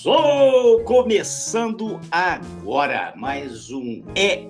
Começou! Começando agora mais um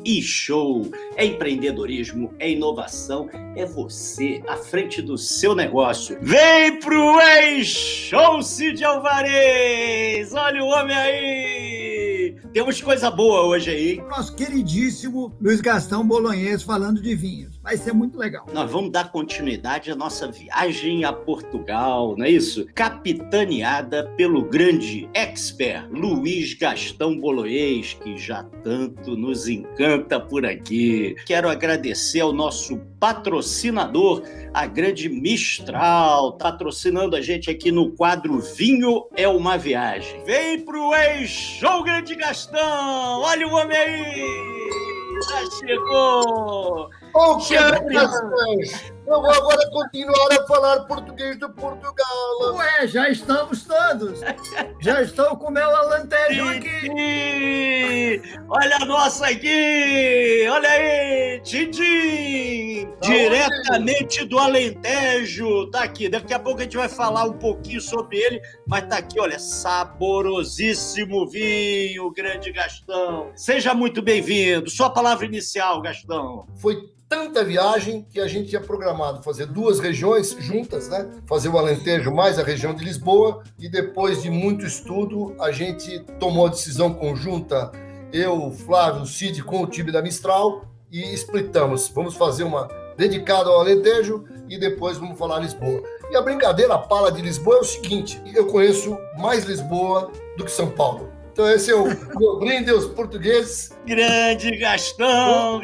E-Show. É empreendedorismo, é inovação, é você à frente do seu negócio. Vem pro E-Show, Cid Alvarez! Olha o homem aí! Temos coisa boa hoje aí. Nosso queridíssimo Luiz Gastão Bolognese falando de vinhos. Vai ser muito legal. Nós vamos dar continuidade à nossa viagem a Portugal, não é isso? Capitaneada pelo grande expert Luiz Gastão Bolognese, que já tanto nos encanta por aqui. Quero agradecer ao nosso patrocinador, a grande Mistral, patrocinando a gente aqui no quadro Vinho é uma Viagem. Vem pro E-Show, grande Gastão! Olha o homem aí! Já chegou! Eu vou agora continuar a falar português de Portugal. Ué, já estamos todos. Já estou com o meu alentejo aqui. Olha a nossa aqui! Olha aí! Tintim! Diretamente do Alentejo. Tá aqui. Daqui a pouco a gente vai falar um pouquinho sobre ele, mas tá aqui, olha, saborosíssimo vinho, grande Gastão. Seja muito bem-vindo. Sua palavra inicial, Gastão. Foi tanta viagem que a gente tinha programado fazer 2 regiões juntas, né? Fazer o Alentejo mais a região de Lisboa, e depois de muito estudo a gente tomou a decisão conjunta, eu, Flávio, o Cid, com o time da Mistral, e splitamos. Vamos fazer uma dedicada ao Alentejo e depois vamos falar Lisboa. E a brincadeira, a pala de Lisboa é o seguinte: eu conheço mais Lisboa do que São Paulo. Então esse é o meu brinde aos portugueses. Grande Gastão,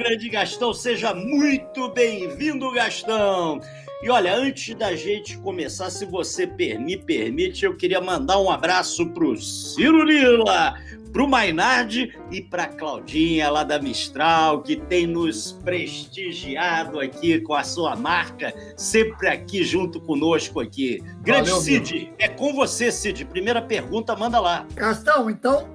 seja muito bem-vindo, Gastão. E olha, antes da gente começar, se você me permite, eu queria mandar um abraço pro Ciro Lila, pro Mainardi e pra Claudinha lá da Mistral, que tem nos prestigiado aqui com a sua marca, sempre aqui junto conosco aqui. Grande Valeu, Cid, meu. é com você, Cid. Primeira pergunta, manda lá. Gastão, então,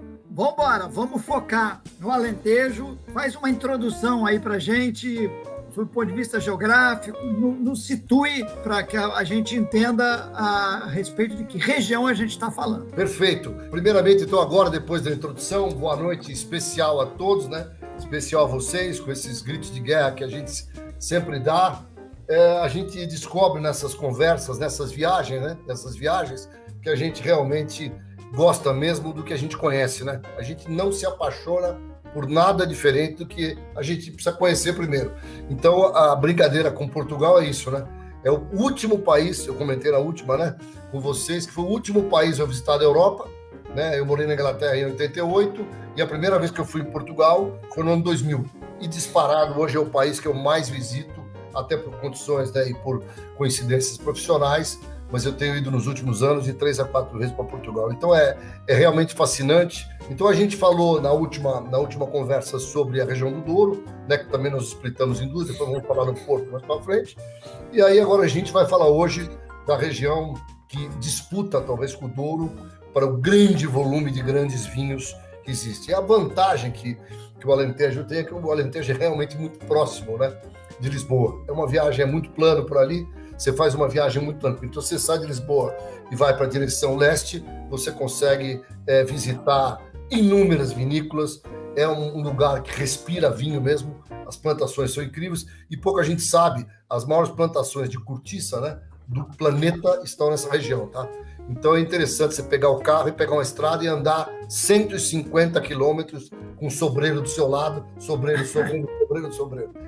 vamos focar no Alentejo. Faz uma introdução aí pra gente, do ponto de vista geográfico, nos situe para que a gente entenda a respeito de que região a gente está falando. Perfeito. Primeiramente, então, agora, depois da introdução, boa noite especial a todos, né? Especial a vocês, com esses gritos de guerra que a gente sempre dá. A gente descobre nessas conversas, nessas viagens, né? Nessas viagens, que a gente realmente gosta mesmo do que a gente conhece, né? A gente não se apaixona por nada diferente do que a gente precisa conhecer primeiro. Então, a brincadeira com Portugal é isso, né? É o último país, eu comentei na última, né, com vocês, que foi o último país a eu visitar da Europa, né? Eu morei na Inglaterra em 88 e a primeira vez que eu fui em Portugal foi no ano 2000. E disparado, hoje é o país que eu mais visito, até por condições, né, e por coincidências profissionais, mas eu tenho ido nos últimos anos de 3 a 4 vezes para Portugal. Então é realmente fascinante. Então a gente falou na última conversa sobre a região do Douro, né, que também nós splitamos em 2, depois vamos falar no Porto mais para frente. E aí agora a gente vai falar hoje da região que disputa talvez com o Douro para o grande volume de grandes vinhos que existe. E a vantagem que o Alentejo tem é que o Alentejo é realmente muito próximo, né, de Lisboa. É uma viagem, é muito plano por ali. Você faz uma viagem muito tranquila. Então, você sai de Lisboa e vai para a direção leste, você consegue visitar inúmeras vinícolas. É um lugar que respira vinho mesmo. As plantações são incríveis e pouca gente sabe. As maiores plantações de cortiça, né, do planeta estão nessa região, tá? Então, é interessante você pegar o carro e pegar uma estrada e andar 150 quilômetros com o sobreiro do seu lado, sobreiro.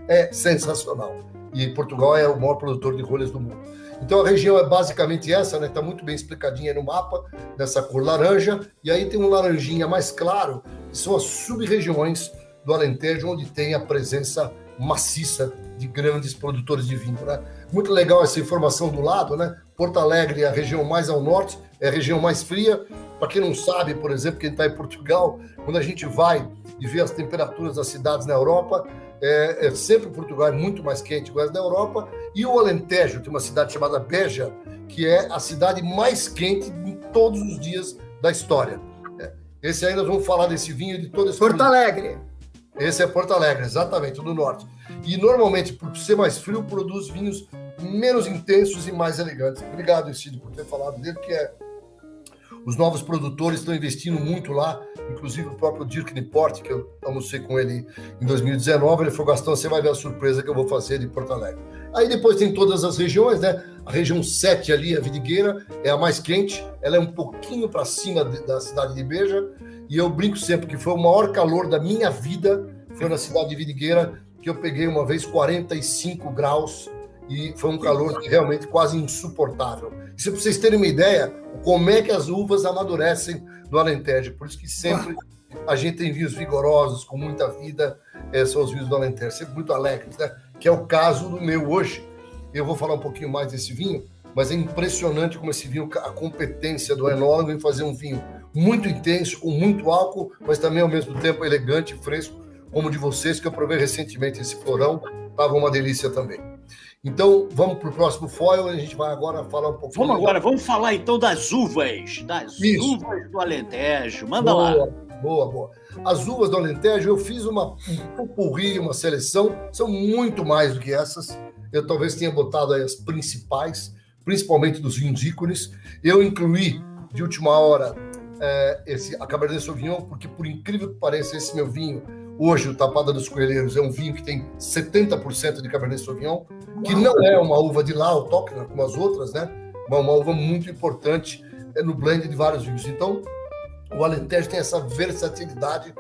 É sensacional. E Portugal é o maior produtor de rolhas do mundo. Então a região é basicamente essa, né? Está muito bem explicadinha no mapa, nessa cor laranja, e aí tem um laranjinha mais claro, que são as sub-regiões do Alentejo, onde tem a presença maciça de grandes produtores de vinho, né? Muito legal essa informação do lado, né? Porto Alegre é a região mais ao norte, é a região mais fria. Para quem não sabe, por exemplo, quem está em Portugal, quando a gente vai e vê as temperaturas das cidades na Europa, sempre Portugal é muito mais quente que o resto da Europa, e o Alentejo tem uma cidade chamada Beja, que é a cidade mais quente de todos os dias da história. Esse aí nós vamos falar desse vinho e de todo esse Porto Alegre. Esse é Porto Alegre, exatamente, do norte. E normalmente, por ser mais frio, produz vinhos menos intensos e mais elegantes. Obrigado, Cid, por ter falado dele, que é Os novos produtores estão investindo muito lá, inclusive o próprio Dirk Niport, que eu almocei com ele em 2019, ele falou, Gastão, você vai ver a surpresa que eu vou fazer de Porto Alegre. Aí depois tem todas as regiões, né? A região 7 ali, a Vidigueira, é a mais quente, ela é um pouquinho para cima da cidade de Beja, e eu brinco sempre que foi o maior calor da minha vida, foi na cidade de Vidigueira, que eu peguei uma vez 45 graus, e foi um calor realmente quase insuportável. E se vocês terem uma ideia, como é que as uvas amadurecem no Alentejo, por isso que sempre a gente tem vinhos vigorosos, com muita vida, são os vinhos do Alentejo, sempre muito alegres, né? Que é o caso do meu hoje. Eu vou falar um pouquinho mais desse vinho, mas é impressionante como esse vinho, a competência do enólogo em fazer um vinho muito intenso, com muito álcool, mas também ao mesmo tempo elegante e fresco, como o de vocês, que eu provei recentemente esse florão, estava uma delícia também. Então, vamos para o próximo foil, a gente vai agora falar um pouquinho... Vamos falar então das uvas uvas do Alentejo, manda lá. Boa. As uvas do Alentejo, eu fiz um pupurri, uma seleção, são muito mais do que essas, eu talvez tenha botado aí as principais, principalmente dos vinhos ícones, eu incluí de última hora a Cabernet Sauvignon, porque por incrível que pareça, esse meu vinho, hoje o Tapada dos Coelheiros, é um vinho que tem 70% de Cabernet Sauvignon, que não é uma uva de lá, autóctona, como as outras, né? Uma uva muito importante no blend de vários vinhos. Então, o Alentejo tem essa versatilidade,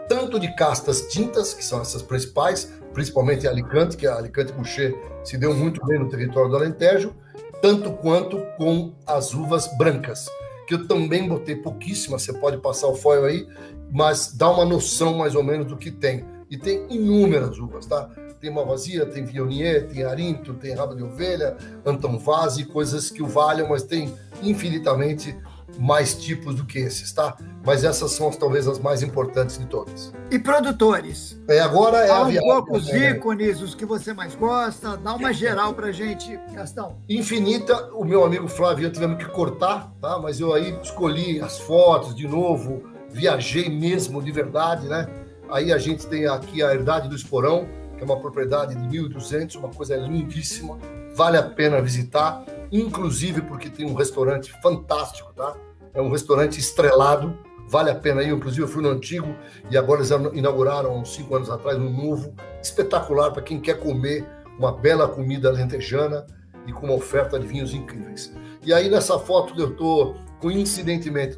tanto de castas tintas, que são essas principais, principalmente a Alicante, que a Alicante Boucher se deu muito bem no território do Alentejo, tanto quanto com as uvas brancas, que eu também botei pouquíssimas, você pode passar o foil aí, mas dá uma noção mais ou menos do que tem. E tem inúmeras uvas, tá? Tem Malvasia, tem Viognier, tem Arinto, tem Rabo de Ovelha, Anton Vase, coisas que o valham, mas tem infinitamente mais tipos do que esses, tá? Mas essas são talvez as mais importantes de todas. E produtores? Agora é a viagem. Um pouco os ícones, os que você mais gosta, dá uma geral pra gente, Gastão. Infinita, o meu amigo Flávio e eu tivemos que cortar, tá? Mas eu aí escolhi as fotos de novo, viajei mesmo de verdade, né? Aí a gente tem aqui a Herdade do Esporão, que é uma propriedade de 1.200, uma coisa lindíssima, vale a pena visitar, inclusive porque tem um restaurante fantástico, tá? É um restaurante estrelado, vale a pena ir, inclusive eu fui no antigo e agora eles inauguraram uns 5 anos atrás um novo, espetacular para quem quer comer uma bela comida alentejana e com uma oferta de vinhos incríveis. E aí nessa foto eu estou, coincidentemente,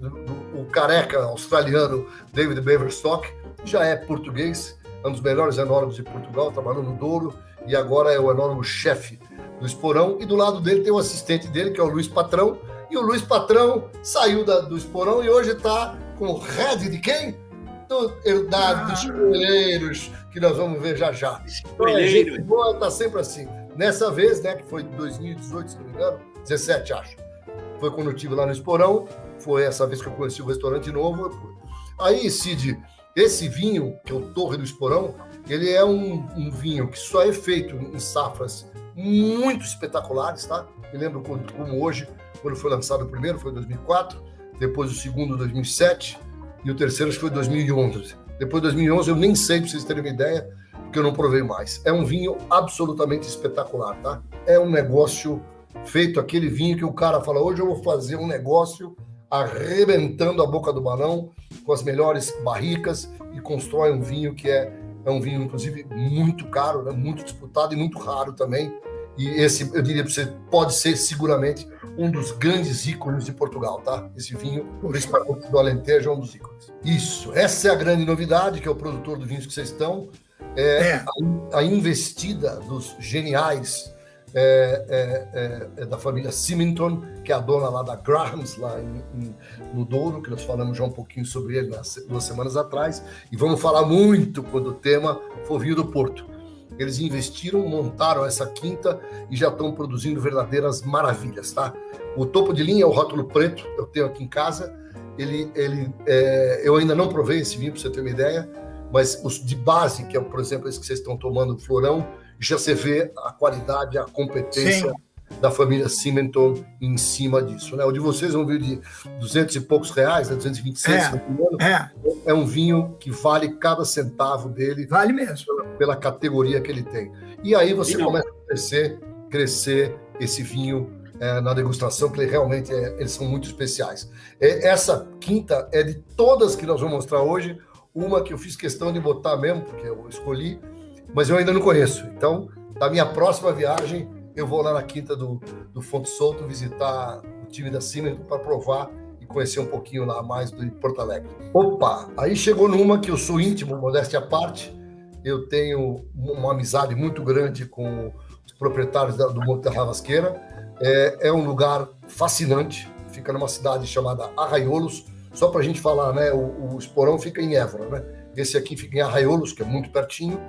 o careca australiano David Beaverstock, já é português, é um dos melhores enólogos de Portugal, trabalhou no Douro e agora é o enólogo-chefe do Esporão, e do lado dele tem o assistente dele, que é o Luiz Patrão, e o Luiz Patrão saiu do Esporão e hoje está com o head de quem? Do Herdade dos Coelheiros, que nós vamos ver já. Coelheiro. Boa, tá sempre assim. Nessa vez, né, que foi em 2018, se não me engano, 17, acho. Foi quando eu estive lá no Esporão, foi essa vez que eu conheci o restaurante novo. Aí, Cid, esse vinho, que é o Torre do Esporão, ele é um vinho que só é feito em safras muito espetaculares, tá? Me lembro como hoje, quando foi lançado o primeiro, foi em 2004, depois o segundo, 2007, e o terceiro acho que foi 2011. Depois de 2011 eu nem sei, para vocês terem uma ideia, porque eu não provei mais. É um vinho absolutamente espetacular, tá? É um negócio feito, aquele vinho que o cara fala, hoje eu vou fazer um negócio arrebentando a boca do balão, com as melhores barricas, e constrói um vinho que é um vinho, inclusive, muito caro, né? Muito disputado e muito raro também. E esse, eu diria para você, pode ser seguramente um dos grandes ícones de Portugal, tá? Esse vinho, principalmente do Alentejo, é um dos ícones. Isso, essa é a grande novidade, que é o produtor do vinho que vocês estão. A investida dos geniais da família Symington, que é a dona lá da Grahams, lá no Douro, que nós falamos já um pouquinho sobre ele 2 semanas atrás, e vamos falar muito quando o tema for vinho do Porto. Eles investiram, montaram essa quinta e já estão produzindo verdadeiras maravilhas, tá? O topo de linha é o rótulo preto, eu tenho aqui em casa. Eu ainda não provei esse vinho, para você ter uma ideia, mas os de base, que é, por exemplo, esse que vocês estão tomando, o Florão, já você vê a qualidade, a competência da família Symington em cima disso, né? O de vocês é um vinho de 200 e poucos reais, né? 226, se não me engano. É um vinho que vale cada centavo dele. Vale mesmo. Pela categoria que ele tem. E aí você começa a crescer esse vinho na degustação, que realmente eles são muito especiais. Essa quinta é de todas que nós vamos mostrar hoje, uma que eu fiz questão de botar mesmo, porque eu escolhi, mas eu ainda não conheço. Então, da minha próxima viagem, eu vou lá na quinta do Fonte Solto visitar o time da Siemens para provar e conhecer um pouquinho lá mais do Porto Alegre. Opa, aí chegou numa que eu sou íntimo, modéstia à parte. Eu tenho uma amizade muito grande com os proprietários do Monte da Ravasqueira. É um lugar fascinante, fica numa cidade chamada Arraiolos. Só para a gente falar, né? O Esporão fica em Évora, né? Esse aqui fica em Arraiolos, que é muito pertinho.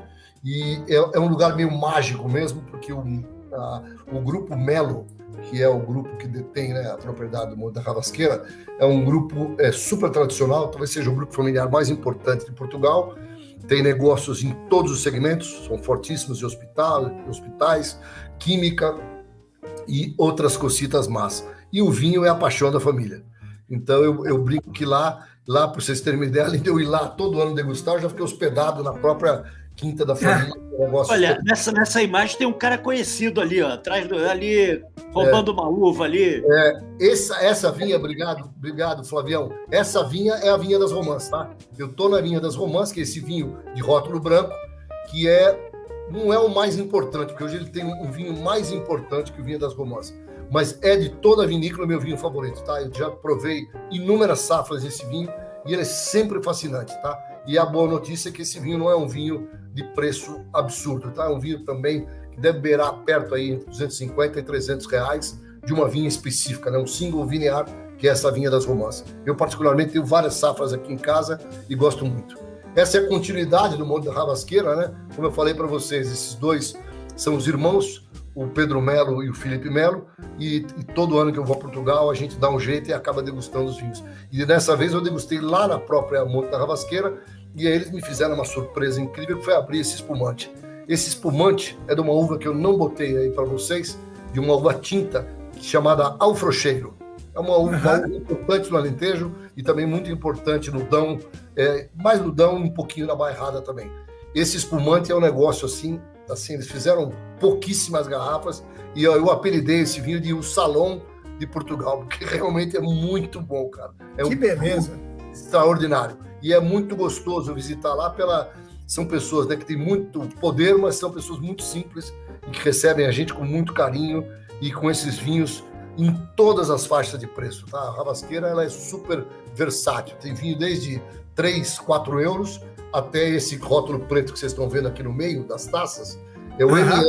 E é um lugar meio mágico mesmo, porque o Grupo Melo, que é o grupo que detém, né, a propriedade do Monte da Ravasqueira, é um grupo super tradicional, talvez seja o grupo familiar mais importante de Portugal. Tem negócios em todos os segmentos, são fortíssimos de hospitais, química e outras cositas más. E o vinho é a paixão da família. Então eu brinco que lá para vocês terem uma ideia, além de eu ir lá todo ano degustar, eu já fiquei hospedado na própria quinta da família. Olha, nessa imagem tem um cara conhecido ali, ó, atrás ali, roubando uma uva ali. Essa vinha, obrigado, Flavião. Essa vinha é a vinha das Romãs, tá? Eu tô na vinha das Romãs, que é esse vinho de rótulo branco, que não é o mais importante, porque hoje ele tem um vinho mais importante que o vinho das Romãs. Mas é de toda a vinícola meu vinho favorito, tá? Eu já provei inúmeras safras desse vinho e ele é sempre fascinante, tá? E a boa notícia é que esse vinho não é um vinho de preço absurdo, tá? É um vinho também que deve beirar perto aí entre 250 e 300 reais de uma vinha específica, né? Um single vineyard, que é essa vinha das Romãs. Eu particularmente tenho várias safras aqui em casa e gosto muito. Essa é a continuidade do Monte da Ravasqueira, né? Como eu falei para vocês, esses dois são os irmãos, o Pedro Melo e o Felipe Melo, e todo ano que eu vou a Portugal a gente dá um jeito e acaba degustando os vinhos. E dessa vez eu degustei lá na própria Monte da Ravasqueira, e aí eles me fizeram uma surpresa incrível, que foi abrir esse espumante. Esse espumante é de uma uva que eu não botei aí para vocês, de uma uva tinta chamada Alfrocheiro. É uma uva importante no Alentejo e também muito importante no Dão, mais no Dão, um pouquinho na Bairrada também. Esse espumante é um negócio assim, eles fizeram pouquíssimas garrafas e eu apelidei esse vinho de o Salão de Portugal, porque realmente é muito bom, cara. Que beleza! Extraordinário. E é muito gostoso visitar lá são pessoas, né, que têm muito poder, mas são pessoas muito simples e que recebem a gente com muito carinho e com esses vinhos em todas as faixas de preço, tá? A Ravasqueira, ela é super versátil. Tem vinho desde 3, 4 euros até esse rótulo preto que vocês estão vendo aqui no meio das taças. É o MR,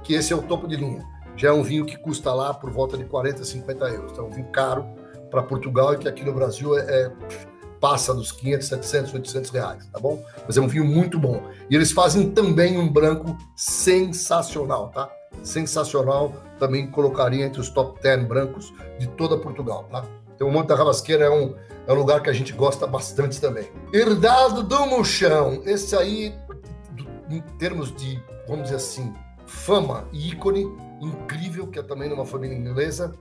que esse é o topo de linha. Já é um vinho que custa lá por volta de 40, 50 euros. Então é um vinho caro para Portugal e que aqui no Brasil passa dos 500, 700, 800 reais, tá bom? Mas é um vinho muito bom. E eles fazem também um branco sensacional, tá? Sensacional, também colocaria entre os top 10 brancos de toda Portugal, tá? Então o Monte da Ravasqueira é um lugar que a gente gosta bastante também. Herdado do Mochão, esse aí, em termos de, vamos dizer assim, fama e ícone, incrível, que é também numa família inglesa.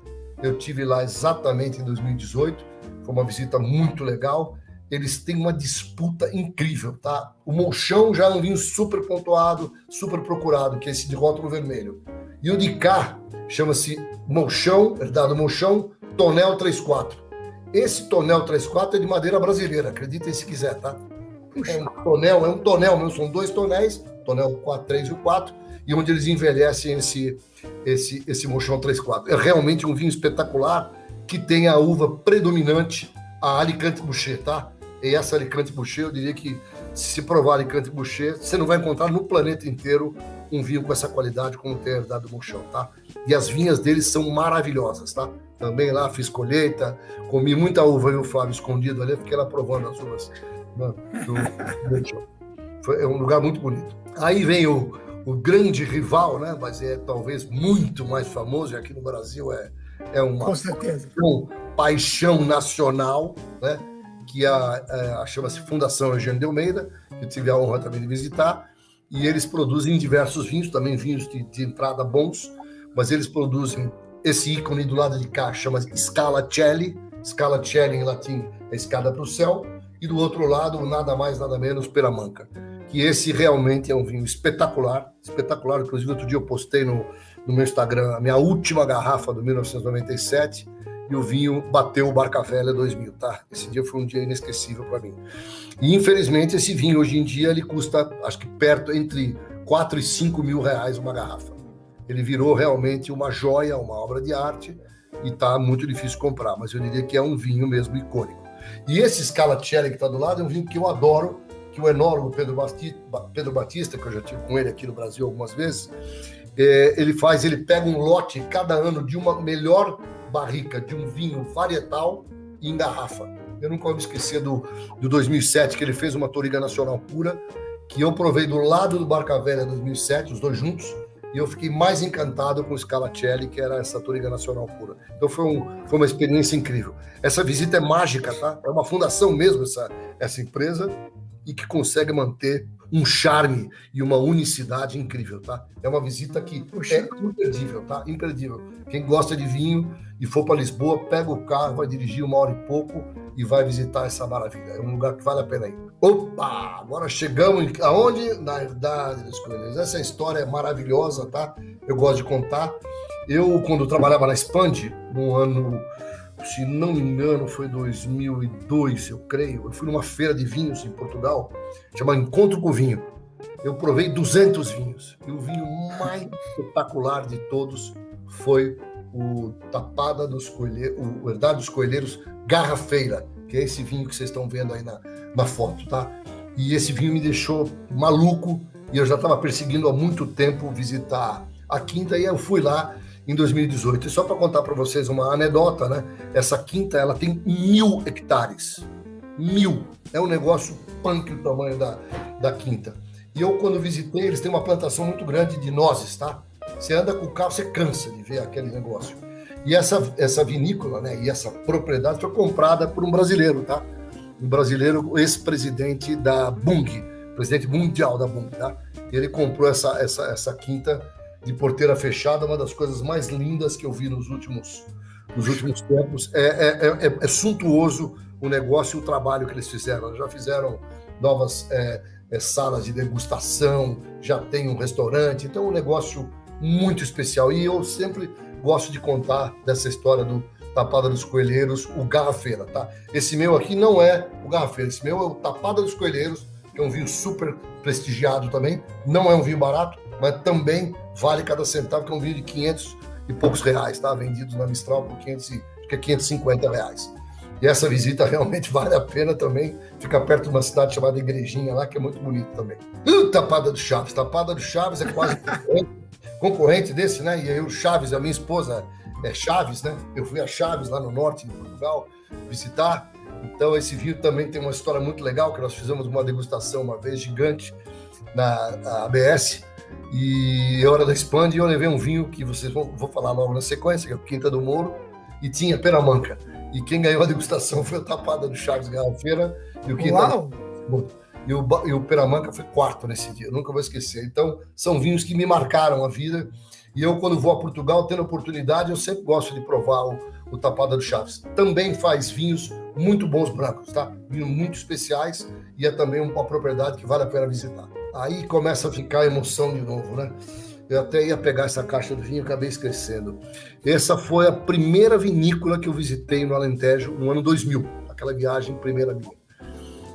Eu tive lá exatamente em 2018, foi uma visita muito legal. Eles têm uma disputa incrível, tá? O Mochão já é um vinho super pontuado, super procurado, que é esse de rótulo vermelho. E o de cá chama-se Mochão, herdado Mochão, Tonel 34. Esse Tonel 34 é de madeira brasileira, acreditem se quiser, tá? É um tonel mesmo, são 2 tonéis, Tonel 4, 3 e o 4, e onde eles envelhecem esse Mochão 34. É realmente um vinho espetacular, que tem a uva predominante, a Alicante Bouschet, tá? E essa Alicante Bouschet, eu diria que se provar Alicante Bouschet, você não vai encontrar no planeta inteiro um vinho com essa qualidade como tem herdado o Mochão, tá? E as vinhas deles são maravilhosas, tá? Também lá fiz colheita, comi muita uva e o Flávio escondido ali, fiquei lá provando as uvas do Mochão. É um lugar muito bonito. Aí vem o grande rival, né? Mas é talvez muito mais famoso, e aqui no Brasil é uma Com certeza. Paixão nacional, né? Que chama-se Fundação Eugênio de Almeida, que eu tive a honra também de visitar, e eles produzem diversos vinhos, também vinhos de entrada bons, mas eles produzem esse ícone do lado de cá, chama Scala Celli em latim é escada para o céu, e do outro lado, nada mais, nada menos, Peramanca, que esse realmente é um vinho espetacular, inclusive outro dia eu postei no meu Instagram a minha última garrafa do 1997 e o vinho bateu o Barca Velha 2000, tá? Esse dia foi um dia inesquecível para mim. E infelizmente esse vinho hoje em dia ele custa, acho que perto entre 4 e 5 mil reais uma garrafa. Ele virou realmente uma joia, uma obra de arte e tá muito difícil comprar, mas eu diria que é um vinho mesmo icônico. E esse Scalacelli que está do lado é um vinho que eu adoro, que o enólogo Pedro Batista, que eu já tive com ele aqui no Brasil algumas vezes, ele pega um lote cada ano de uma melhor barrica de um vinho varietal e engarrafa. Eu nunca vou me esquecer do 2007, que ele fez uma Touriga Nacional pura, que eu provei do lado do Barca Velha 2007, os dois juntos, e eu fiquei mais encantado com o Scalacelli, que era essa Touriga Nacional pura. Então foi uma experiência incrível. Essa visita é mágica, tá? É uma fundação mesmo, essa empresa, e que consegue manter um charme e uma unicidade incrível, tá? É uma visita que é imperdível, tá? Imperdível. Quem gosta de vinho e for para Lisboa, pega o carro, vai dirigir 1 hora e pouco e vai visitar essa maravilha. É um lugar que vale a pena ir. Opa! Agora chegamos aonde? Na Herdade dos Coelheiros. Essa história é maravilhosa, tá? Eu gosto de contar. Eu, quando trabalhava na Expand, no ano, se não me engano, foi 2002, eu creio. Eu fui numa feira de vinhos em Portugal, chamada Encontro com o Vinho. Eu provei 200 vinhos. E o vinho mais espetacular de todos foi o Tapada dos Coelheiros, o Herdade dos Coelheiros Garrafeira, que é esse vinho que vocês estão vendo aí na foto, tá? E esse vinho me deixou maluco e eu já estava perseguindo há muito tempo visitar a quinta e eu fui lá em 2018. E só para contar para vocês uma anedota, né? Essa quinta, ela tem 1.000 hectares. 1.000. É um negócio punk o tamanho da quinta. E eu, quando visitei, eles têm uma plantação muito grande de nozes, tá? Você anda com o carro, você cansa de ver aquele negócio. E essa vinícola, né, e essa propriedade foi comprada por um brasileiro, tá? Um brasileiro, ex-presidente da Bung, presidente mundial da Bung, tá? Ele comprou essa quinta de porteira fechada, uma das coisas mais lindas que eu vi nos últimos tempos. É suntuoso o negócio e o trabalho que eles fizeram. Já fizeram novas salas de degustação, já tem um restaurante, então é um negócio muito especial. E eu sempre gosto de contar dessa história do Tapada dos Coelheiros, o Garrafeira, tá? Esse meu aqui não é o Garrafeira, esse meu é o Tapada dos Coelheiros, que é um vinho super prestigiado também, não é um vinho barato, mas também vale cada centavo, que é um vinho de 500 e poucos reais, tá? Vendido na Mistral por 550 reais. E essa visita realmente vale a pena também, fica perto de uma cidade chamada Igrejinha lá, que é muito bonito também. Tapada do Chaves. Tapada do Chaves é quase concorrente desse, né? E aí o Chaves, a minha esposa é Chaves, né? Eu fui a Chaves lá no norte de Portugal visitar. Então esse vinho também tem uma história muito legal, que nós fizemos uma degustação uma vez gigante na ABS e Hora da Expand, e eu levei um vinho que vou falar logo na sequência, que é o Quinta do Moro, e tinha Peramanca. E quem ganhou a degustação foi o Tapada do Chaves Garrafeira e o Quinta e o Peramanca foi quarto nesse dia, eu nunca vou esquecer. Então, são vinhos que me marcaram a vida. E eu, quando vou a Portugal, tendo oportunidade, eu sempre gosto de provar o Tapada do Chaves. Também faz vinhos muito bons brancos, tá? Vinhos muito especiais e é também uma propriedade que vale a pena visitar. Aí começa a ficar a emoção de novo, né? Eu até ia pegar essa caixa do vinho e acabei esquecendo. Essa foi a primeira vinícola que eu visitei no Alentejo no ano 2000, aquela viagem primeira minha.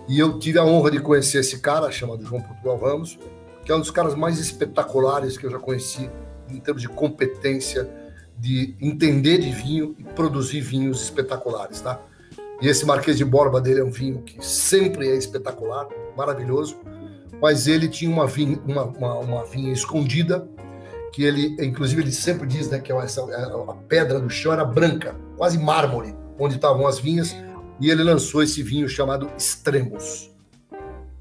E eu tive a honra de conhecer esse cara, chamado João Portugal Ramos, que é um dos caras mais espetaculares que eu já conheci, em termos de competência, de entender de vinho e produzir vinhos espetaculares, tá? E esse Marquês de Borba dele é um vinho que sempre é espetacular, maravilhoso, mas ele tinha uma vinha escondida, que ele, inclusive, ele sempre diz, né, que a pedra do chão era branca, quase mármore, onde estavam as vinhas, e ele lançou esse vinho chamado Extremos.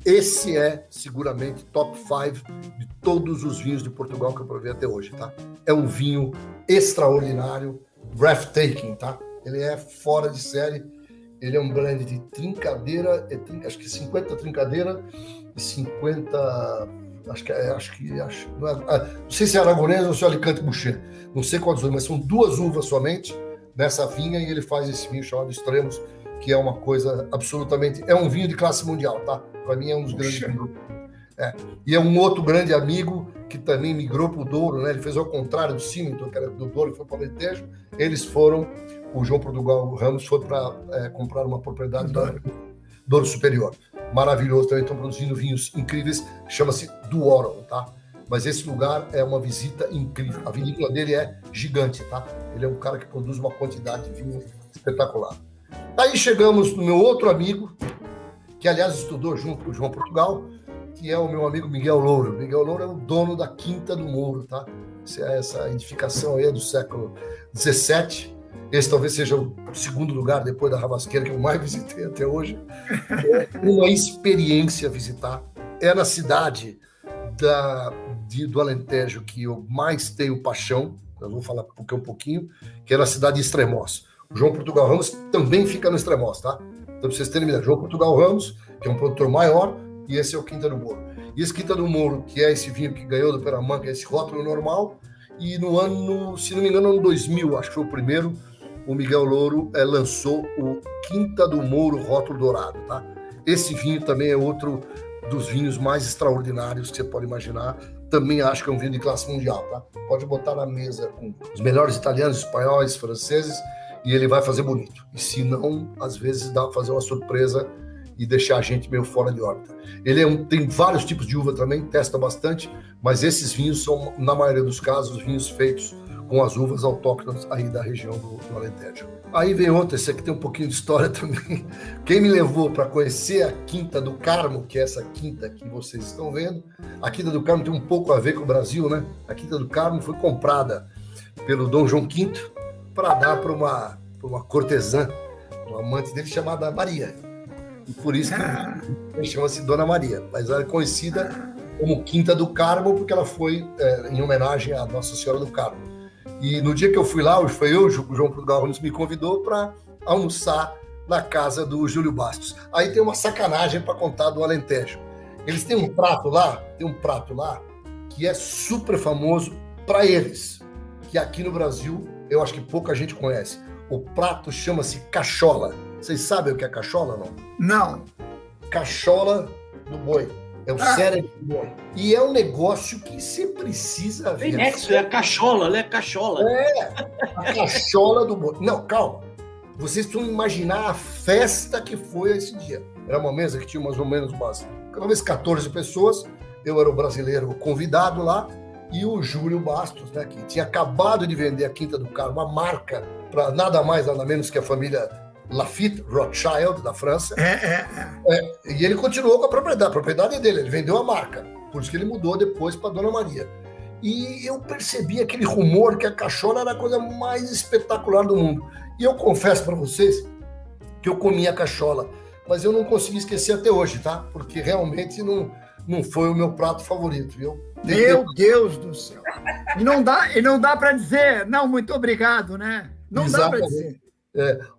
Esse é, seguramente, top 5 de todos os vinhos de Portugal que eu provei até hoje, tá? É um vinho extraordinário, breathtaking, tá? Ele é fora de série, ele é um blend de trincadeira, acho que 50 trincadeira e 50... não sei se é aragonês ou se é Alicante Boucher, não sei quantas uvas, mas são 2 uvas somente nessa vinha, e ele faz esse vinho chamado Extremos, que é uma coisa absolutamente... É um vinho de classe mundial, tá? Para mim é um dos grandes vinhos. E é um outro grande amigo, que também migrou para o Douro, né? Ele fez ao contrário do Symington, que era do Douro e foi para o Alentejo. Eles foram, o João Portugal Ramos foi para comprar uma propriedade do Douro Superior. Maravilhoso, também estão produzindo vinhos incríveis, chama-se Douro, tá? Mas esse lugar é uma visita incrível. A vinícola dele é gigante, tá? Ele é um cara que produz uma quantidade de vinho espetacular. Aí chegamos no meu outro amigo, que aliás estudou junto com o João Portugal, que é o meu amigo Miguel Louro. Miguel Louro é o dono da Quinta do Mouro, tá? Essa edificação aí é do século XVII. Esse talvez seja o segundo lugar, depois da Ravasqueira, que eu mais visitei até hoje. É uma experiência visitar. É na cidade do Alentejo que eu mais tenho paixão, eu vou falar um pouquinho, que é na cidade de Estremoz. O João Portugal Ramos também fica no Estremoz, tá? Então, para vocês terem uma ideia, João Portugal Ramos, que é um produtor maior, e esse é o Quinta do Mouro. E esse Quinta do Mouro, que é esse vinho que ganhou do Peramanca, esse rótulo normal, e no ano, se não me engano, no ano 2000, acho que foi o primeiro, o Miguel Louro lançou o Quinta do Mouro rótulo dourado, tá? Esse vinho também é outro dos vinhos mais extraordinários que você pode imaginar. Também acho que é um vinho de classe mundial, tá? Pode botar na mesa com os melhores italianos, espanhóis, franceses, e ele vai fazer bonito. E se não, às vezes dá para fazer uma surpresa e deixar a gente meio fora de órbita. Ele tem vários tipos de uva também, testa bastante, mas esses vinhos são, na maioria dos casos, vinhos feitos com as uvas autóctones aí da região do Alentejo. Aí vem outra, esse aqui tem um pouquinho de história também. Quem me levou para conhecer a Quinta do Carmo, que é essa quinta que vocês estão vendo, a Quinta do Carmo tem um pouco a ver com o Brasil, né? A Quinta do Carmo foi comprada pelo Dom João V para dar para uma cortesã, uma amante dele chamada Maria. E por isso que chama-se Dona Maria, mas ela é conhecida como Quinta do Carmo porque ela foi em homenagem à Nossa Senhora do Carmo. E no dia que eu fui lá, o João Portugal Ramos me convidou para almoçar na casa do Júlio Bastos. Aí tem uma sacanagem para contar do Alentejo. Eles têm um prato lá que é super famoso para eles, que aqui no Brasil eu acho que pouca gente conhece. O prato chama-se cachola. Vocês sabem o que é cachola, não? Não. Cachola do boi. É o cérebro do boi. E é um negócio que você precisa ver. É a cachola, né? Cachola. É, a cachola do boi. Não, calma. Vocês precisam imaginar a festa que foi esse dia. Era uma mesa que tinha mais ou menos talvez 14 pessoas. Eu era o brasileiro convidado lá. E o Júlio Bastos, né, que tinha acabado de vender a Quinta do Carmo, uma marca para nada mais, nada menos que a família Lafite Rothschild, da França. E ele continuou com a propriedade dele, ele vendeu a marca, por isso que ele mudou depois para Dona Maria. E eu percebi aquele rumor que a cachola era a coisa mais espetacular do mundo. E eu confesso para vocês que eu comi a cachola, mas eu não consegui esquecer até hoje, tá? Porque realmente não foi o meu prato favorito, viu? Meu Deus do céu! E não dá para dizer, não, muito obrigado, né? Não dá para dizer.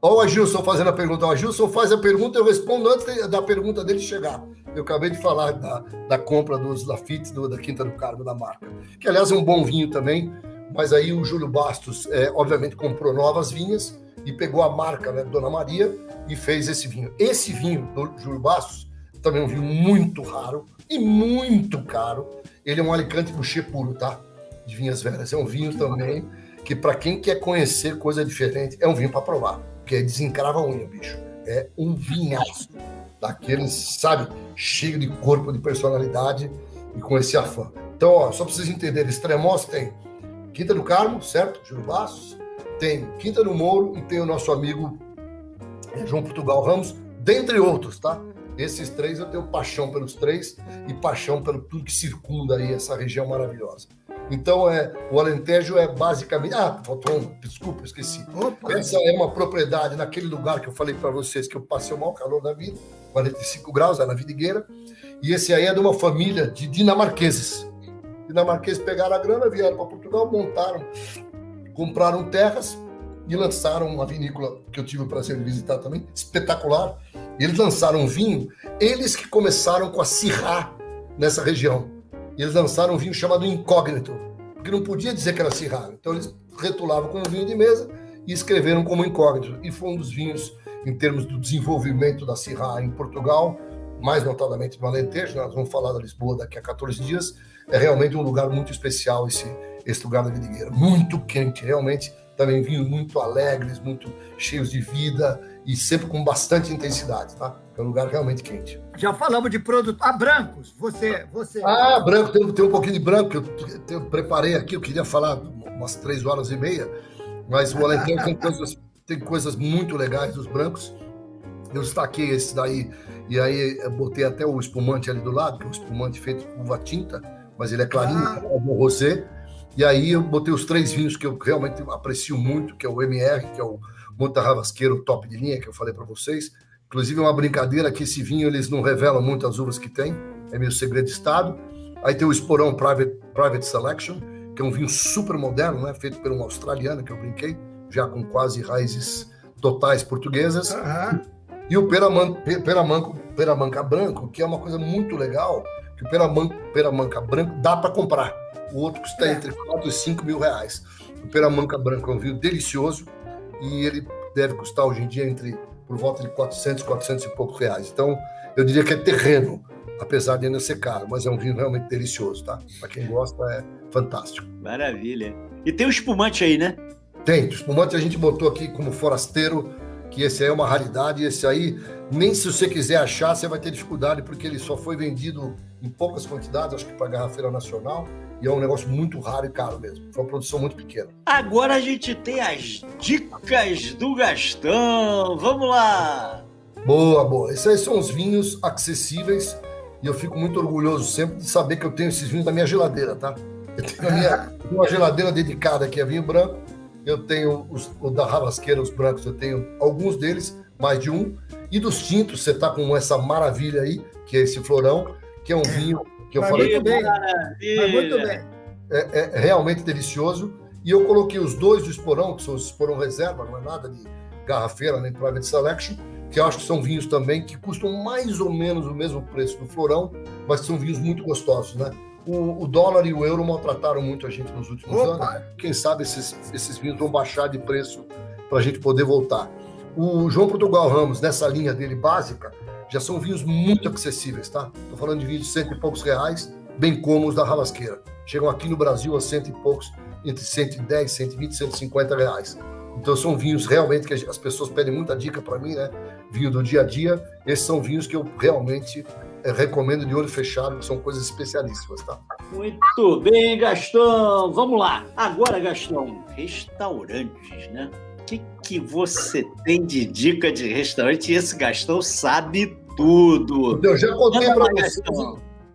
Olha o Agilson fazendo a pergunta. O Agilson faz a pergunta, eu respondo antes da pergunta dele chegar. Eu acabei de falar da compra dos Lafite, da Quinta do Carmo, da marca. Que, aliás, é um bom vinho também, mas aí o Júlio Bastos, obviamente, comprou novas vinhas e pegou a marca, né, Dona Maria, e fez esse vinho. Esse vinho do Júlio Bastos também é um vinho muito raro e muito caro. Ele é um Alicante Boucher puro, tá? De vinhas velhas. É um vinho também que, para quem quer conhecer coisa diferente, é um vinho para provar. Porque desencrava a unha, bicho. É um vinhaço. Daqueles, sabe, cheio de corpo, de personalidade e com esse afã. Então, ó, só para vocês entenderem, Estremoz tem Quinta do Carmo, certo? Júlio Bastos. Tem Quinta do Mouro e tem o nosso amigo João Portugal Ramos, dentre outros, tá? Esses três eu tenho paixão pelos três e paixão pelo tudo que circunda aí essa região maravilhosa. Então, o Alentejo é basicamente... faltou um, desculpa, esqueci. Opa. Essa é uma propriedade naquele lugar que eu falei para vocês que eu passei o maior calor da vida, 45 graus, na Vidigueira, e esse aí é de uma família de dinamarqueses. Dinamarqueses pegaram a grana, vieram para Portugal, compraram terras e lançaram uma vinícola que eu tive o prazer de visitar também, espetacular. Eles lançaram um vinho, eles que começaram com a Syrah nessa região. E eles lançaram um vinho chamado Incógnito, porque não podia dizer que era Syrah. Então eles retulavam como vinho de mesa e escreveram como Incógnito. E foi um dos vinhos, em termos do desenvolvimento da Syrah em Portugal, mais notadamente no Alentejo, nós vamos falar da Lisboa daqui a 14 dias, é realmente um lugar muito especial esse lugar da Vidigueira. Muito quente, realmente, também vinhos muito alegres, muito cheios de vida e sempre com bastante intensidade, tá? É um lugar realmente quente. Já falamos de produto. Brancos, você. Branco, tem um pouquinho de branco que eu preparei aqui, eu queria falar umas 3h30, mas o Alentejo tem coisas muito legais dos brancos. Eu destaquei esse daí, e aí eu botei até o espumante ali do lado, que é um espumante feito com uva tinta, mas ele é clarinho, é um rosé. E aí eu botei os 3 vinhos que eu realmente aprecio muito, que é o MR, que é o Monte Ravasqueiro top de linha, que eu falei para vocês. Inclusive é uma brincadeira que esse vinho eles não revelam muito as uvas que tem, é meio segredo de estado. Aí tem o Esporão Private Selection, que é um vinho super moderno, né? Feito por um australiano, que eu brinquei, já com quase raízes totais portuguesas. E o Peramanca Branco, que é uma coisa muito legal, que o Peramanca Branco dá para comprar. O outro custa entre 4 e 5 mil reais. O Peramanca Branco é um vinho delicioso e ele deve custar hoje em dia por volta de 400 e poucos reais. Então, eu diria que é terreno, apesar de ainda ser caro, mas é um vinho realmente delicioso, tá? Para quem gosta, é fantástico. Maravilha. E tem o espumante aí, né? Tem. O espumante a gente botou aqui como forasteiro, que esse aí é uma raridade, e esse aí, nem se você quiser achar, você vai ter dificuldade, porque ele só foi vendido em poucas quantidades, acho que para a Garrafeira Nacional, e é um negócio muito raro e caro mesmo. Foi uma produção muito pequena. Agora a gente tem as dicas do Gastão. Vamos lá! Boa. Esses aí são os vinhos acessíveis, e eu fico muito orgulhoso sempre de saber que eu tenho esses vinhos na minha geladeira, tá? Eu tenho uma geladeira dedicada aqui a vinho branco. Eu tenho o da Ravasqueira, os brancos, eu tenho alguns deles, mais de um. E dos tintos, você tá com essa maravilha aí, que é esse Florão, que é um vinho que eu falei... Muito bem. É realmente delicioso. E eu coloquei os 2 do Esporão, que são os Esporão Reserva, não é nada de Garrafeira nem Private Selection, que eu acho que são vinhos também que custam mais ou menos o mesmo preço do Florão, mas são vinhos muito gostosos, né? O dólar e o euro maltrataram muito a gente nos últimos anos. Quem sabe esses vinhos vão baixar de preço para a gente poder voltar. O João Portugal Ramos, nessa linha dele básica, já são vinhos muito acessíveis, tá? Estou falando de vinhos de 100 e poucos reais, bem como os da Ravasqueira. Chegam aqui no Brasil a 100 e poucos, entre 110, 120, 150 reais. Então são vinhos realmente que as pessoas pedem muita dica para mim, né? Vinho do dia a dia. Esses são vinhos que eu realmente recomendo de olho fechado, que são coisas especialíssimas, tá? Muito bem, Gastão. Vamos lá. Agora, Gastão, restaurantes, né? O que você tem de dica de restaurante? Esse Gastão sabe tudo. Eu já contei para vocês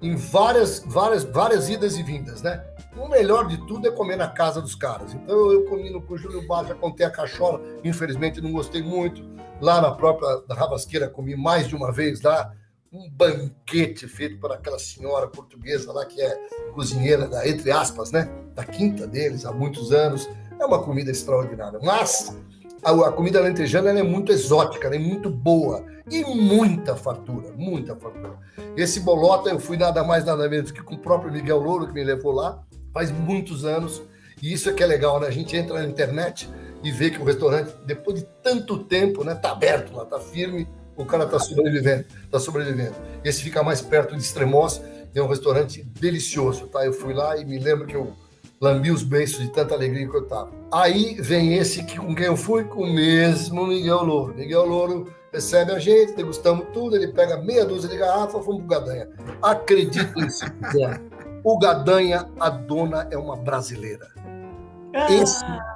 em várias idas e vindas, né? O melhor de tudo é comer na casa dos caras. Então eu comi no Júlio Bar, já contei a cachola, infelizmente não gostei muito. Lá na própria Ravasqueira comi mais de uma vez lá, um banquete feito por aquela senhora portuguesa lá que é cozinheira entre aspas, né? Da quinta deles há muitos anos. É uma comida extraordinária. Mas a comida alentejana é muito exótica, é muito boa e muita fartura, muita fartura. Esse bolota eu fui nada mais nada menos que com o próprio Miguel Louro que me levou lá faz muitos anos, e isso é que é legal, né? A gente entra na internet e vê que o restaurante, depois de tanto tempo, né, tá aberto lá, tá firme, o cara tá sobrevivendo. Esse fica mais perto de Extremoz, é um restaurante delicioso, tá? Eu fui lá e me lembro que eu lambi os beiços de tanta alegria que eu tava. Aí vem esse com quem eu fui, com o mesmo Miguel Louro. Miguel Louro recebe a gente, degustamos tudo, ele pega meia dúzia de garrafa, fomos pro Gadanha. Acreditem se quiser. O Gadanha, a dona é uma brasileira.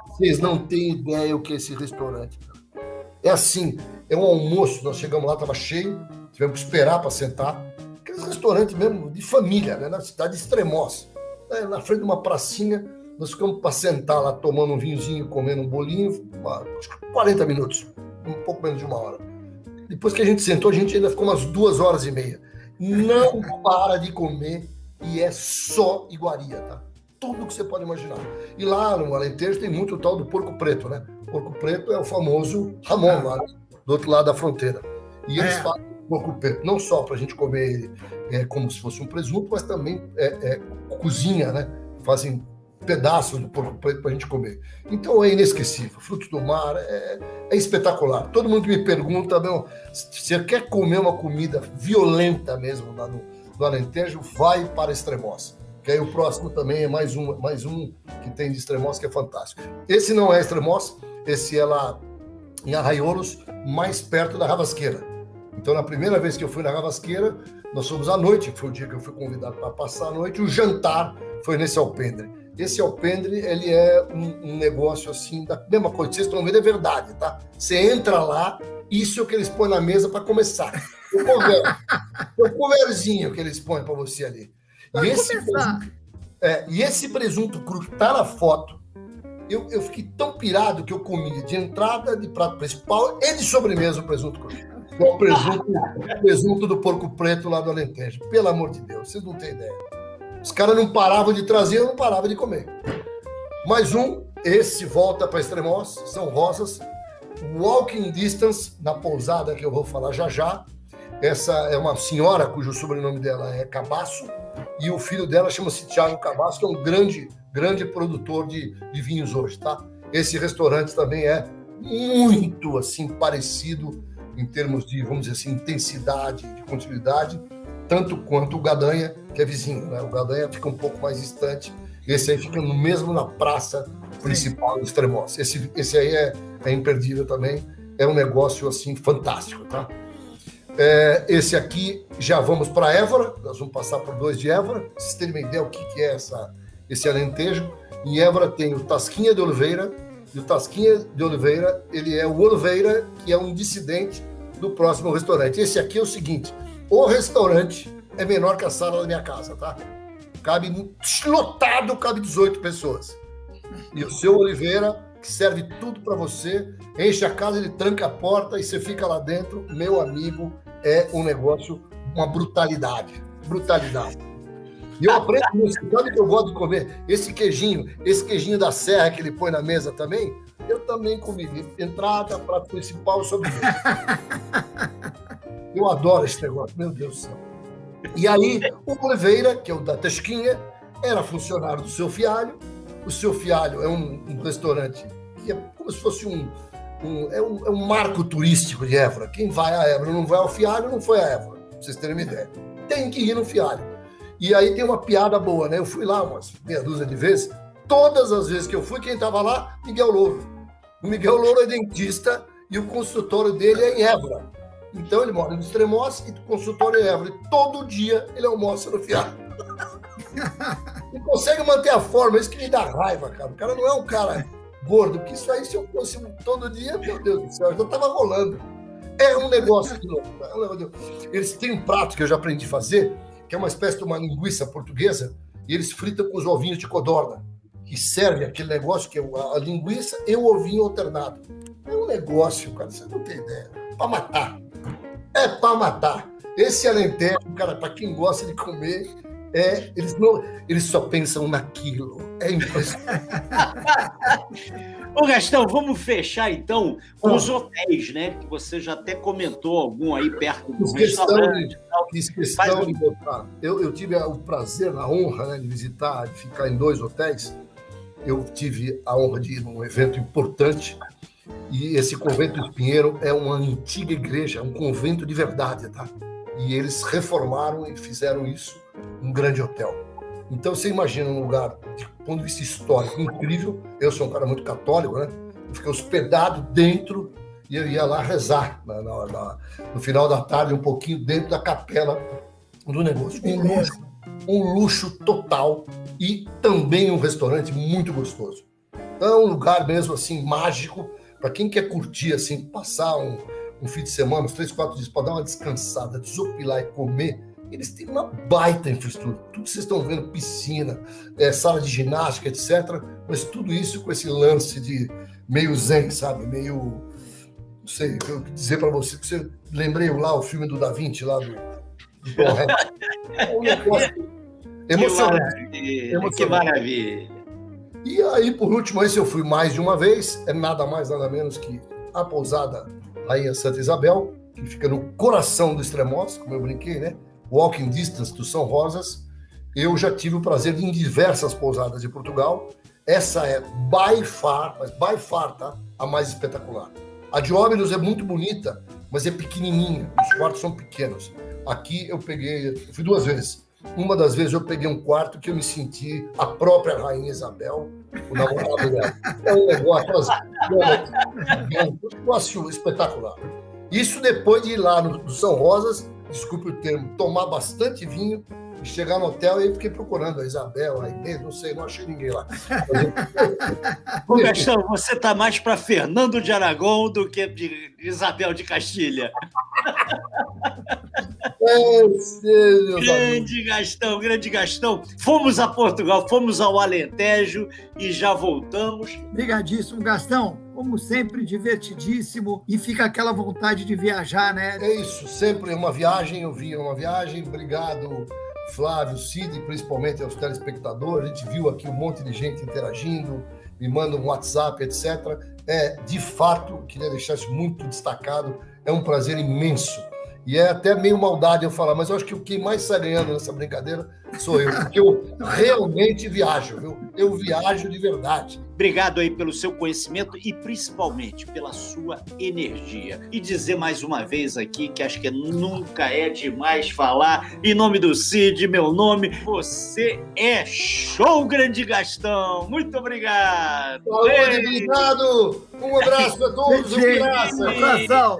Vocês não têm ideia o que é esse restaurante. É assim, é um almoço, nós chegamos lá, estava cheio, tivemos que esperar para sentar. Aqueles restaurantes mesmo de família, né, na cidade de Extremoz. Na frente de uma pracinha, nós ficamos para sentar lá, tomando um vinhozinho, comendo um bolinho, acho que 40 minutos, um pouco menos de uma hora. Depois que a gente sentou, a gente ainda ficou umas 2h30. Não para de comer e é só iguaria, tá? Tudo que você pode imaginar. E lá no Alentejo tem muito o tal do porco preto, né? Porco preto é o famoso Ramon lá, do outro lado da fronteira. E eles fazem porco preto, não só para a gente comer como se fosse um presunto, mas também cozinha, né? Fazem pedaços do porco preto para a gente comer. Então é inesquecível. Frutos do mar é espetacular. Todo mundo que me pergunta, meu, se você quer comer uma comida violenta mesmo lá no Alentejo, vai para Extremoz. que aí o próximo também é mais um que tem de Extremoz, que é fantástico. Esse não é Extremoz, esse é lá em Arraiolos, mais perto da Ravasqueira. Então, na primeira vez que eu fui na Ravasqueira, nós fomos à noite, que foi o dia que eu fui convidado para passar a noite, o jantar foi nesse alpendre. Esse alpendre, ele é um negócio assim, da mesma coisa, vocês estão vendo, é verdade, tá? Você entra lá, isso é o que eles põem na mesa para começar. O coverzinho que eles põem para você ali. E esse presunto cru que tá na foto, eu fiquei tão pirado que eu comi de entrada, de prato principal e de sobremesa o presunto cru. É o presunto do Porco Preto lá do Alentejo. Pelo amor de Deus, vocês não têm ideia. Os caras não paravam de trazer, eu não parava de comer. Mais um, esse volta para Extremoz, São Rosas, Walking Distance, na pousada que eu vou falar já já. Essa é uma senhora cujo sobrenome dela é Cabasso, e o filho dela chama-se Thiago Cabasso, que é um grande produtor de vinhos hoje, tá? Esse restaurante também é muito, assim, parecido em termos de, vamos dizer assim, intensidade, de continuidade, tanto quanto o Gadanha, que é vizinho, né? O Gadanha fica um pouco mais distante, esse aí fica mesmo na praça principal do Extremoz. Esse aí é imperdível também, é um negócio, assim, fantástico, tá? Esse aqui, já vamos para Évora, nós vamos passar por 2 de Évora, pra vocês terem uma ideia o que é esse Alentejo. Em Évora tem o Tasquinha de Oliveira, e o Tasquinha de Oliveira, ele é o Oliveira, que é um dissidente do próximo restaurante. Esse aqui é o seguinte, o restaurante é menor que a sala da minha casa, tá? Cabe lotado, cabe 18 pessoas. E o seu Oliveira, que serve tudo para você, enche a casa, ele tranca a porta e você fica lá dentro. Meu amigo, é um negócio, uma brutalidade. E eu aprendo isso, sabe que eu gosto de comer? Esse queijinho da serra que ele põe na mesa também, eu também comi. Entrada, prato principal, sobremesa. Eu adoro esse negócio, meu Deus do céu. E aí, o Oliveira, que é o da Tasquinha, era funcionário do Seu Fialho. O Seu Fialho é um restaurante que é como se fosse um marco turístico de Évora. Quem vai a Évora não vai ao Fialho, não foi a Évora, pra vocês terem uma ideia. Tem que ir no Fialho. E aí tem uma piada boa, né? Eu fui lá umas meia dúzia de vezes. Todas as vezes que eu fui, quem estava lá? Miguel Louro. O Miguel Louro é dentista e o consultório dele é em Évora. Então ele mora em Extremoz e o consultório é em Évora. E todo dia ele almoça no Fialho. E consegue manter a forma, isso que me dá raiva, cara. O cara não é um cara gordo, porque isso aí, se eu fosse todo dia, meu Deus do céu, eu já tava rolando. É um negócio de louco. Eles têm um prato que eu já aprendi a fazer, que é uma espécie de uma linguiça portuguesa, e eles fritam com os ovinhos de codorna, que serve aquele negócio que é a linguiça e o ovinho alternado. É um negócio, cara, você não tem ideia. Pra matar. É pra matar. Esse Alentejo, cara, pra quem gosta de comer, eles só pensam naquilo. É impressionante. Ô, Gastão, vamos fechar então com os hotéis, né? Que você já até comentou algum aí perto do restaurante. Fiz questão de botar. Eu tive o prazer, a honra, né, de visitar, de ficar em 2 hotéis. Eu tive a honra de ir num evento importante. E esse convento do Espinheiro é uma antiga igreja, um convento de verdade, tá? E eles reformaram e fizeram isso um grande hotel. Então você imagina um lugar de ponto de vista histórico incrível. Eu sou um cara muito católico, né? Eu fiquei hospedado dentro e eu ia lá rezar no final da tarde, um pouquinho dentro da capela do negócio. Um luxo total e também um restaurante muito gostoso. Então é um lugar mesmo assim mágico para quem quer curtir, assim, passar um fim de semana, uns 3, 4 dias para dar uma descansada, desopilar e comer. Eles têm uma baita infraestrutura. Tudo que vocês estão vendo, piscina, sala de ginástica, etc. Mas tudo isso com esse lance de meio zen, sabe? Meio... Não sei, eu dizer para você que você... Lembrei lá o filme do Da Vinci, lá do Tom Hanks. É um negócio emocionante. Que maravilha. E aí, por último, esse eu fui mais de uma vez. É nada mais, nada menos que a pousada Rainha Santa Isabel, que fica no coração do Extremoz, como eu brinquei, né? Walking Distance do São Rosas. Eu já tive o prazer de ir em diversas pousadas de Portugal. Essa é by far, tá? A mais espetacular. A de Óbidos é muito bonita, mas é pequenininha. Os quartos são pequenos. Aqui eu fui 2 vezes. uma das vezes eu peguei um quarto que eu me senti a própria Rainha Isabel, o namorado dela. É um negócio espetacular. Isso depois de ir lá no São Rosas, desculpe o termo, tomar bastante vinho e chegar no hotel e aí fiquei procurando a Isabel, a Inês, não sei, não achei ninguém lá. Ô, Gastão, você tá mais para Fernando de Aragão do que de Isabel de Castilha. Grande Gastão. Fomos a Portugal, fomos ao Alentejo e já voltamos. Obrigadíssimo, Gastão. Como sempre, divertidíssimo e fica aquela vontade de viajar, né? É isso, sempre uma viagem, eu vi uma viagem. Obrigado, Flávio, Cid, principalmente aos telespectadores. A gente viu aqui um monte de gente interagindo, me manda um WhatsApp, etc. De fato, queria deixar isso muito destacado, é um prazer imenso. E é até meio maldade eu falar, mas eu acho que quem mais sai ganhando nessa brincadeira sou eu, porque eu realmente viajo, viu? Eu viajo de verdade. Obrigado aí pelo seu conhecimento e principalmente pela sua energia. E dizer mais uma vez aqui que acho que nunca é demais falar, em nome do Cid, meu nome, você é show, grande Gastão. Muito obrigado. Obrigado. Um abraço a todos. Um abração.